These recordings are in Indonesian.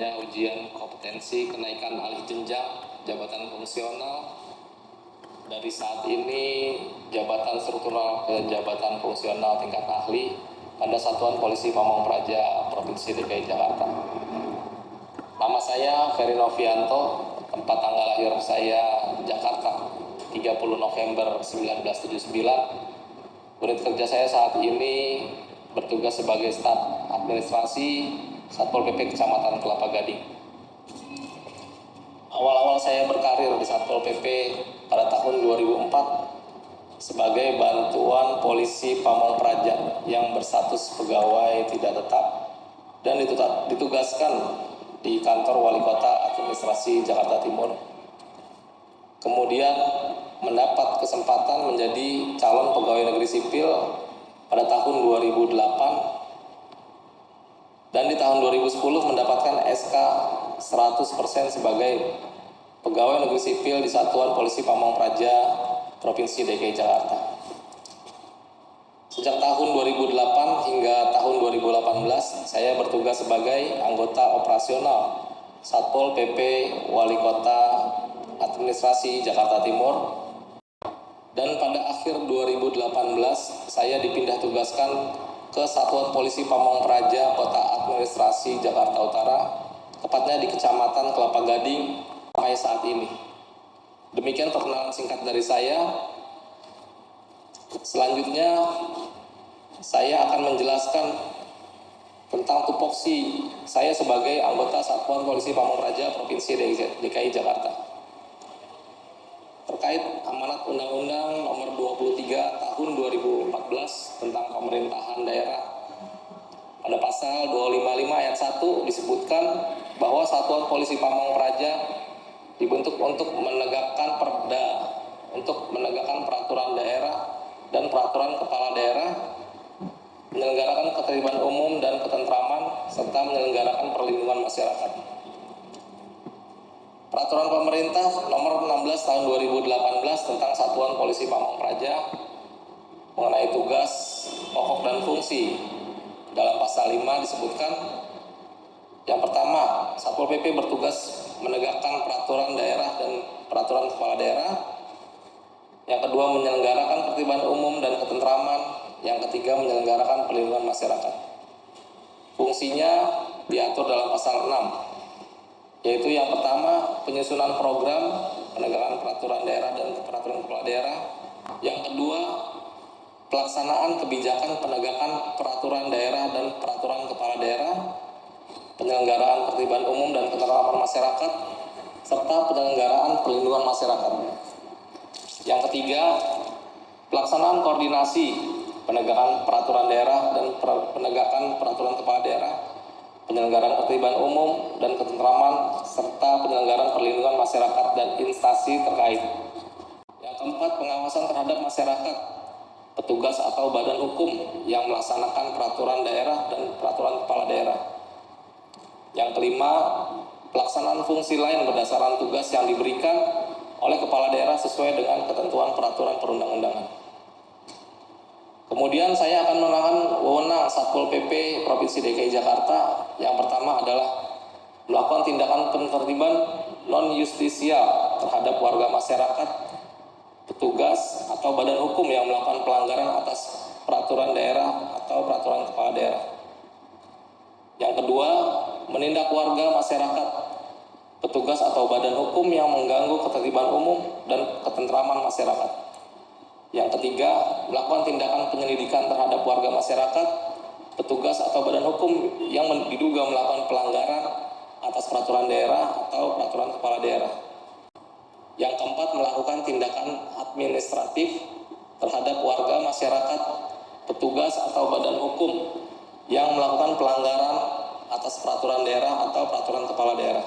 adanya ujian kompetensi kenaikan alih jenjang jabatan fungsional dari saat ini jabatan struktural ke jabatan fungsional tingkat ahli pada Satuan Polisi Pamong Praja Provinsi DKI Jakarta. Nama saya Ferry Novianto, tempat tanggal lahir saya Jakarta 30 November 1979. Unit kerja saya saat ini bertugas sebagai staf administrasi Satpol PP Kecamatan Kelapa Gading. Awal-awal saya berkarir di Satpol PP pada tahun 2004 sebagai bantuan polisi Pamong Praja yang berstatus pegawai tidak tetap dan ditugaskan di kantor Wali Kota Administrasi Jakarta Timur. Kemudian mendapat kesempatan menjadi calon pegawai negeri sipil pada tahun 2008 dan di tahun 2010 mendapatkan SK 100% sebagai pegawai negeri sipil di Satuan Polisi Pamong Praja Provinsi DKI Jakarta. Sejak tahun 2008 hingga tahun 2018 saya bertugas sebagai anggota operasional Satpol PP Wali Kota Administrasi Jakarta Timur. Dan pada akhir 2018 saya dipindah tugaskan ke Satuan Polisi Pamong Praja Kota Administrasi Jakarta Utara, tepatnya di Kecamatan Kelapa Gading sampai saat ini. Demikian perkenalan singkat dari saya. Selanjutnya saya akan menjelaskan tentang tupoksi saya sebagai anggota Satuan Polisi Pamong Praja Provinsi DKI Jakarta. Terkait amanat Undang-Undang Nomor 23 Tahun 2014 tentang pemerintahan daerah. Pada pasal 255 ayat 1 disebutkan bahwa Satuan Polisi Pamong Praja dibentuk untuk menegakkan perda, untuk menegakkan peraturan daerah dan peraturan kepala daerah, menyelenggarakan ketertiban umum dan ketentraman, serta menyelenggarakan perlindungan masyarakat. Peraturan pemerintah nomor 16 tahun 2018 tentang Satuan Polisi Pamong Praja mengenai tugas, pokok dan fungsi. Dalam pasal 5 disebutkan yang pertama, Satpol PP bertugas menegakkan peraturan daerah dan peraturan kepala daerah. Yang kedua, menyelenggarakan ketertiban umum dan ketentraman. Yang ketiga, menyelenggarakan perlindungan masyarakat. Fungsinya diatur dalam pasal 6. Yaitu yang pertama, penyusunan program penegakan peraturan daerah dan peraturan kepala daerah. Yang kedua, pelaksanaan kebijakan penegakan peraturan daerah dan peraturan kepala daerah, penyelenggaraan ketertiban umum dan ketentraman masyarakat, serta penyelenggaraan perlindungan masyarakat. Yang ketiga, pelaksanaan koordinasi penegakan peraturan daerah dan penegakan peraturan kepala daerah, penyelenggaraan ketertiban umum dan ketentraman, serta penyelenggaraan perlindungan masyarakat dan instansi terkait. Yang keempat, pengawasan terhadap masyarakat, petugas atau badan hukum yang melaksanakan peraturan daerah dan peraturan kepala daerah. Yang kelima, pelaksanaan fungsi lain berdasarkan tugas yang diberikan oleh kepala daerah sesuai dengan ketentuan peraturan perundang-undangan. Kemudian saya akan menerangkan wewenang Satpol PP Provinsi DKI Jakarta. Yang pertama adalah melakukan tindakan penertiban non-justisial terhadap warga masyarakat, petugas atau badan hukum yang melakukan pelanggaran atas peraturan daerah atau peraturan kepala daerah. Yang kedua, menindak warga masyarakat, petugas atau badan hukum yang mengganggu ketertiban umum dan ketentraman masyarakat. Yang ketiga, melakukan tindakan penyelidikan terhadap warga masyarakat, petugas atau badan hukum yang diduga melakukan pelanggaran atas peraturan daerah atau peraturan kepala daerah. Yang keempat, melakukan tindakan administratif terhadap warga masyarakat, petugas atau badan hukum yang melakukan pelanggaran atas peraturan daerah atau peraturan kepala daerah.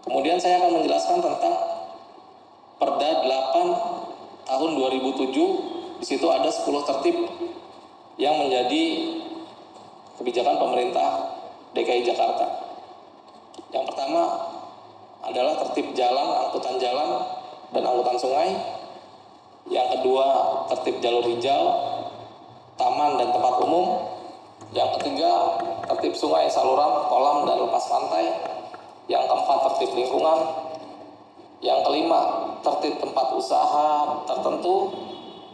Kemudian saya akan menjelaskan tentang Perda 8 tahun 2007, di situ ada 10 tertib yang menjadi kebijakan pemerintah DKI Jakarta. Yang pertama adalah tertib jalan, angkutan jalan, dan angkutan sungai. Yang kedua, tertib jalur hijau, taman dan tempat umum. Yang ketiga, tertib sungai, saluran, kolam, dan lepas pantai. Yang keempat, tertib lingkungan. Yang kelima, tertib tempat usaha tertentu.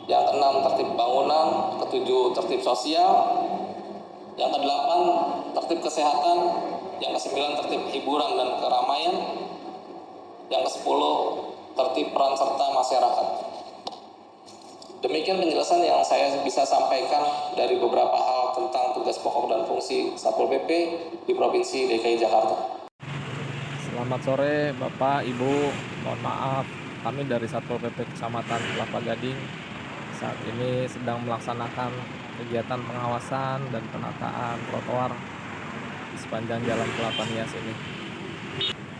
Yang keenam, tertib bangunan. Ketujuh, tertib sosial. Yang kedelapan, tertib kesehatan. Yang kesembilan, tertib hiburan dan keramaian. Yang kesepuluh, tertib peran serta masyarakat. Demikian penjelasan yang saya bisa sampaikan dari beberapa hal tentang tugas pokok dan fungsi Satpol PP di Provinsi DKI Jakarta. Selamat sore Bapak, Ibu. Mohon maaf, kami dari Satpol PP Kecamatan Kelapa Gading saat ini sedang melaksanakan kegiatan pengawasan dan penataan trotoar di sepanjang Jalan Kelapa Nias ini.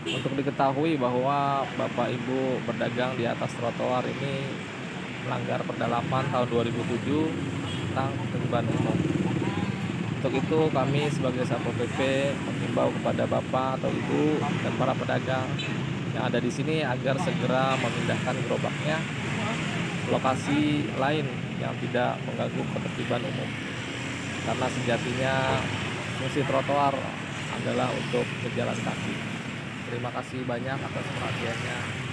Untuk diketahui bahwa Bapak Ibu berdagang di atas trotoar ini melanggar Perda 8 tahun 2007 tentang ketertiban umum. Untuk itu kami sebagai Satpol PP mengimbau kepada Bapak atau Ibu dan para pedagang yang ada di sini agar segera memindahkan gerobaknya ke lokasi lain yang tidak mengganggu ketertiban umum. Karena sejatinya fungsi trotoar adalah untuk pejalan kaki. Terima kasih banyak atas perhatiannya.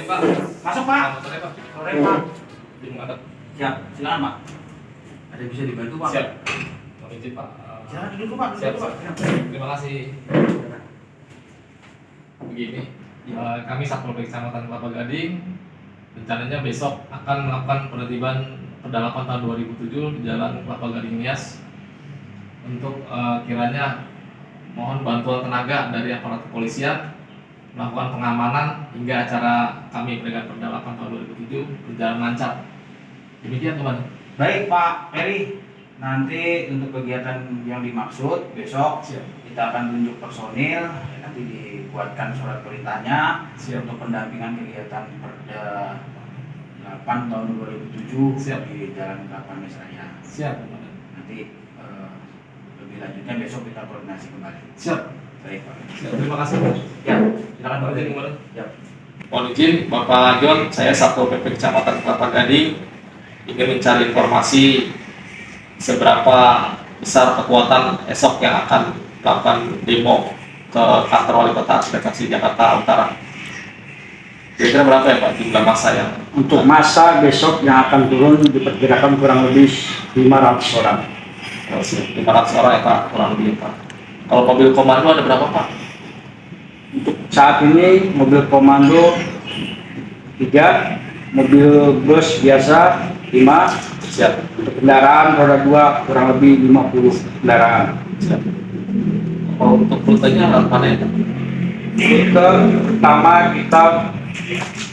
Pak. Masuk Pak. Sore Pak. Sore Pak. Di menghadap. Siap, silakan Pak. Ada yang bisa dibantu Pak? Siap. Mohon izin Pak. Silakan duduk Pak. Siap. Pak. Terima kasih. Begini, kami Satpol PP Kecamatan Kelapa Gading rencananya besok akan melakukan penertiban Perda 8 tahun 2007 di Jalan Kelapa Gading Nias untuk kiranya mohon bantuan tenaga dari aparat kepolisian melakukan pengamanan hingga acara kami peringatan Perda 8 tahun 2007 berjalan lancar. Demikian teman. Baik Pak Peri, nanti untuk kegiatan yang dimaksud besok kita akan tunjuk personil, nanti dibuatkan surat perintahnya untuk pendampingan kegiatan Perda 8 tahun 2007 di Jalan Kelapa Nias Raya. Siap. Nanti lebih lanjutnya besok kita koordinasi kembali. Siap. Baik Pak. Siap. Terima kasih Pak. Ya, silakan Pak. Siap. Mohon izin Bapak John, saya Satpol PP Kecamatan Kelapa Gading ingin mencari informasi seberapa besar kekuatan esok yang akan melakukan demo ke kantor Wali Kota Bekasi Jakarta Utara. Kira-kira berapa ya Pak jumlah massa yang? Untuk massa besok yang akan turun diperkirakan kurang lebih 500 orang. 500 orang ya Pak, kurang lebih Pak. Kalau mobil komando ada berapa Pak? Untuk saat ini mobil komando 3, mobil bus biasa 5, Siap. untuk kendaraan roda 2 kurang lebih 50 kendaraan. Siap. Oh, untuk rutenya mana ya? Rute pertama kita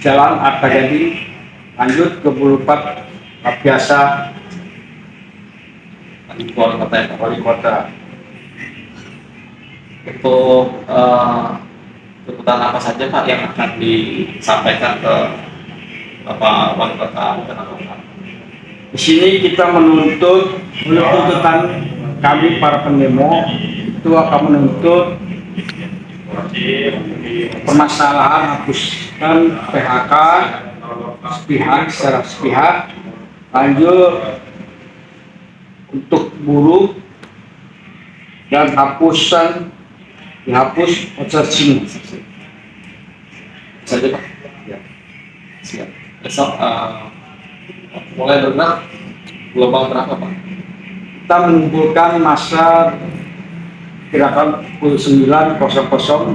Jalan Arta Gading, lanjut ke Boulevard biasa Di Wali Kota ya Pak? Wali Kota. Untuk tuntutan apa saja Pak yang akan disampaikan ke Bapak Wali Kota Jakarta? Di sini kita menuntut, menurut tuntutan kami para pendemo itu akan menuntut permasalahan hapuskan PHK sepihak secara sepihak, lanjut untuk buruh dan dihapus outsourcing. Saja Pak. Ya. Siap. Besok mulai berenang gelombang berapa Pak? Kita mengumpulkan masa gerakan pukul 9.00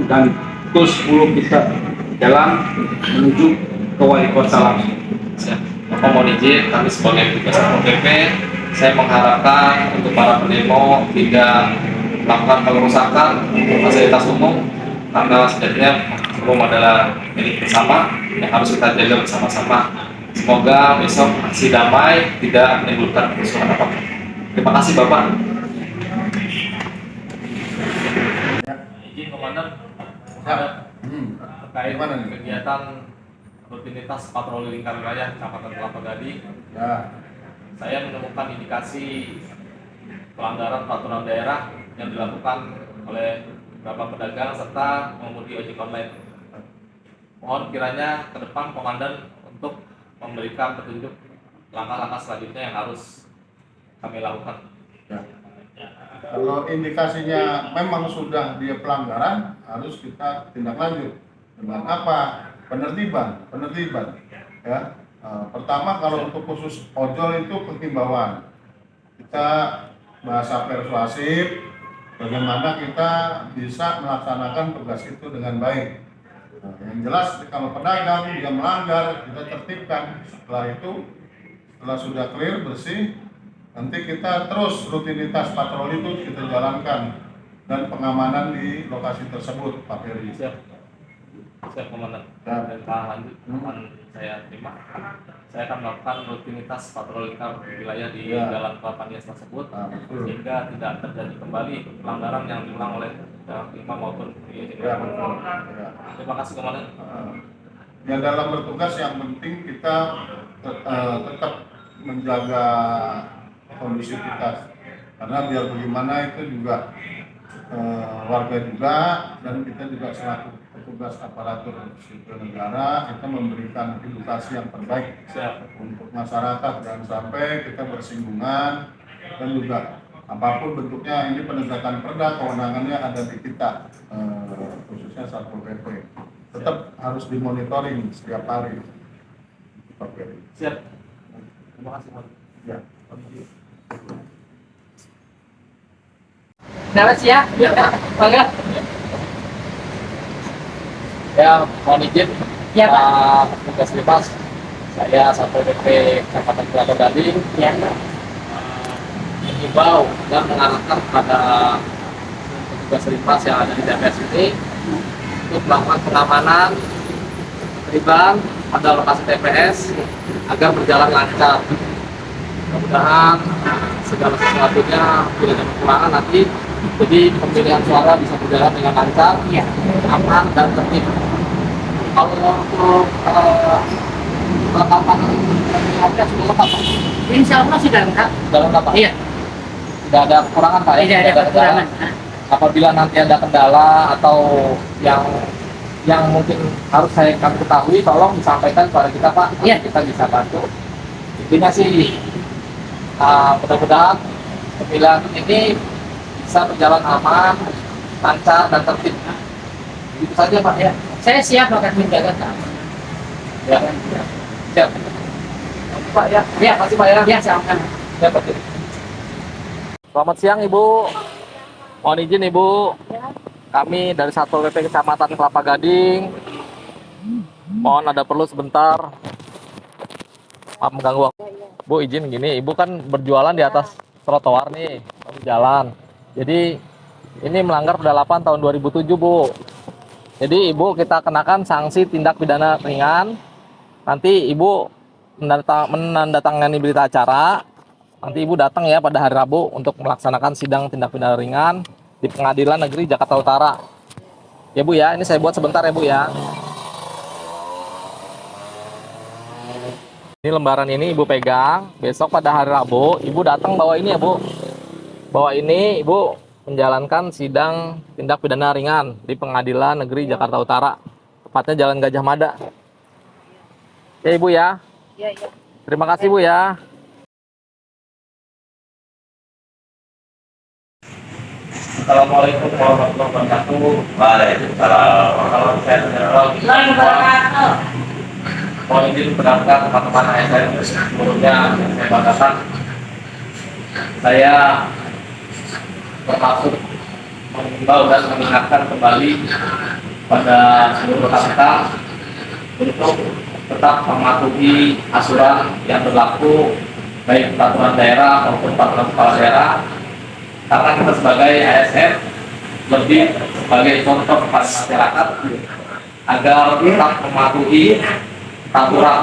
dan pukul 10 kita jalan menuju ke Wali Kota langsung. Siap. Bapak mohon izin, kami sebagai petugas Satpol PP, saya mengharapkan untuk para pendemo tidak melakukan pengerusakan fasilitas umum karena sejatinya umum adalah milik bersama yang harus kita jaga bersama-sama. Semoga besok aksi damai tidak menimbulkan kerusuhan apapun. Terima kasih Bapak. Izin Komandan, terkait kegiatan rutinitas patroli lingkar wilayah Kecamatan Kelapa Gading, saya menemukan indikasi pelanggaran peraturan daerah yang dilakukan oleh beberapa pedagang serta pengemudi ojek online. Mohon kiranya ke depan Komandan untuk memberikan petunjuk langkah-langkah selanjutnya yang harus kami lakukan. Ya. Kalau indikasinya memang sudah dia pelanggaran, harus kita tindak lanjut dengan apa? Penertiban. Ya. Pertama, kalau untuk khusus ojol itu penghimbauan. Kita bahasa persuasif, bagaimana kita bisa melaksanakan tugas itu dengan baik. Nah, yang jelas kalau pedagang dia melanggar, kita tertibkan. Setelah itu, setelah sudah clear, bersih, nanti kita terus rutinitas patroli itu kita jalankan dan pengamanan di lokasi tersebut, Pak Ferry. Siap Komandan. Siap. Dan lanjut akan saya terima. Saya akan melakukan rutinitas patroli lingkar wilayah di Jalan Kelapa Nias tersebut, sehingga tidak terjadi kembali pelanggaran yang diulang oleh imam maupun Terima kasih Komandan. Ya, dalam bertugas yang penting kita tetap menjaga kondisi kita, karena biar bagaimana itu juga warga juga, dan kita juga selaku petugas aparatur sipil negara, kita memberikan edukasi yang terbaik untuk masyarakat, dan sampai kita bersinggungan, dan juga apapun bentuknya ini penegakan perda kewenangannya ada di kita, khususnya Satpol PP tetap harus dimonitoring setiap hari. Oke. Siap. Terima kasih Pak. Ya. Selamat siang. Bangga. Ya, mohon izin. Ya, Pak. Tugas bebas. Saya Satpol PP Kecamatan Kelapa Gading. Ya. Mengimbau dan mengarahkan kepada petugas lintas yang ada di TPS ini untuk melakukan pengamanan terlibat pada lokasi TPS agar berjalan lancar. Mudah-mudahan segala sesuatunya tidak ada kekurangan nanti, jadi pemilihan suara bisa berjalan dengan lancar, aman dan tertib. Kalau untuk kelengkapan sudah lengkap, Pak? Insya Allah sudah lengkap. Sudah lengkap, Pak? Iya. Tidak ada kekurangan, Pak? Tidak ada kekurangan. Apabila nanti ada kendala atau yang mungkin harus saya ketahui, tolong disampaikan kepada kita, Pak. Iya. Kita bisa bantu. Intinya sih mudah-mudahan pemilihan ini bisa berjalan aman, lancar dan tertib. Itu saja, Pak. Ya. Saya siap akan menjaga keamanan. Ya. Siap. Pak ya. Ya, Terima kasih, Pak ya. Ya, sama. Ya, Pak. Selamat siang, Ibu. Mohon izin, Ibu. Kami dari Satpol PP Kecamatan Kelapa Gading. Mohon ada perlu sebentar. Maaf mengganggu. Bu, izin gini, Ibu kan berjualan di atas trotoar nih, di jalan. Jadi ini melanggar Perda 8 tahun 2007, Bu. Jadi Ibu kita kenakan sanksi tindak pidana ringan. Nanti Ibu menandatangani berita acara. Nanti Ibu datang ya pada hari Rabu untuk melaksanakan sidang tindak pidana ringan di Pengadilan Negeri Jakarta Utara. Ya Bu ya, ini saya buat sebentar ya Bu ya. Ini lembaran ini Ibu pegang, besok pada hari Rabu Ibu datang bawa ini ya Bu. Bawa ini Ibu menjalankan sidang tindak pidana ringan di Pengadilan Negeri Jakarta Utara. Tepatnya Jalan Gajah Mada. Ya Ibu ya. Iya, iya. Terima kasih Bu ya. Assalamualaikum warahmatullahi wabarakatuh. Waalaikumsalam. Kalau saya Waalaikumsalam. mohon izin pendampingan teman-teman ASN sebelumnya saya banggakan. Saya bermaksud mengimbau dan mengingatkan kembali pada seluruh kita untuk tetap mematuhi aturan yang berlaku, baik peraturan daerah maupun peraturan kepala daerah, karena kita sebagai ASN lebih sebagai contoh kepada masyarakat agar tetap mematuhi aturan.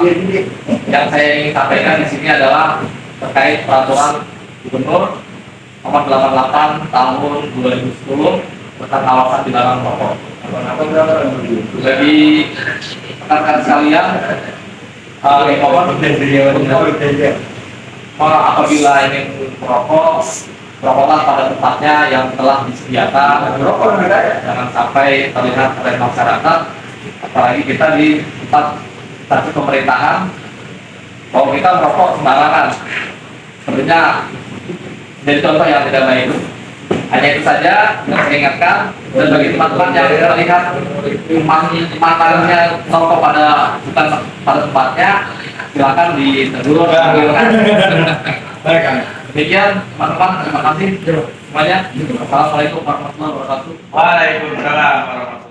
Yang saya ingin sampaikan di sini adalah terkait peraturan gubernur nomor 88 tahun 2010 tentang kawasan dilarang merokok. Jadi rekan-rekan sekalian, mohon apabila ingin merokok, merokoklah pada tempatnya yang telah disediakan. Jangan sampai terlihat oleh masyarakat, apalagi kita di tempat instansi pemerintahan, bahwa kita merokok sembarangan. Tentunya jadi contoh yang tidak baik. Hanya itu saja yang saya ingatkan, dan bagi teman-teman yang terlihat mantannya merokok bukan pada tempatnya, silakan ditegur. Demikian teman-teman, terima kasih semuanya. Assalamualaikum warahmatullahi wabarakatuh. Waalaikumsalam warahmatullahi wabarakatuh.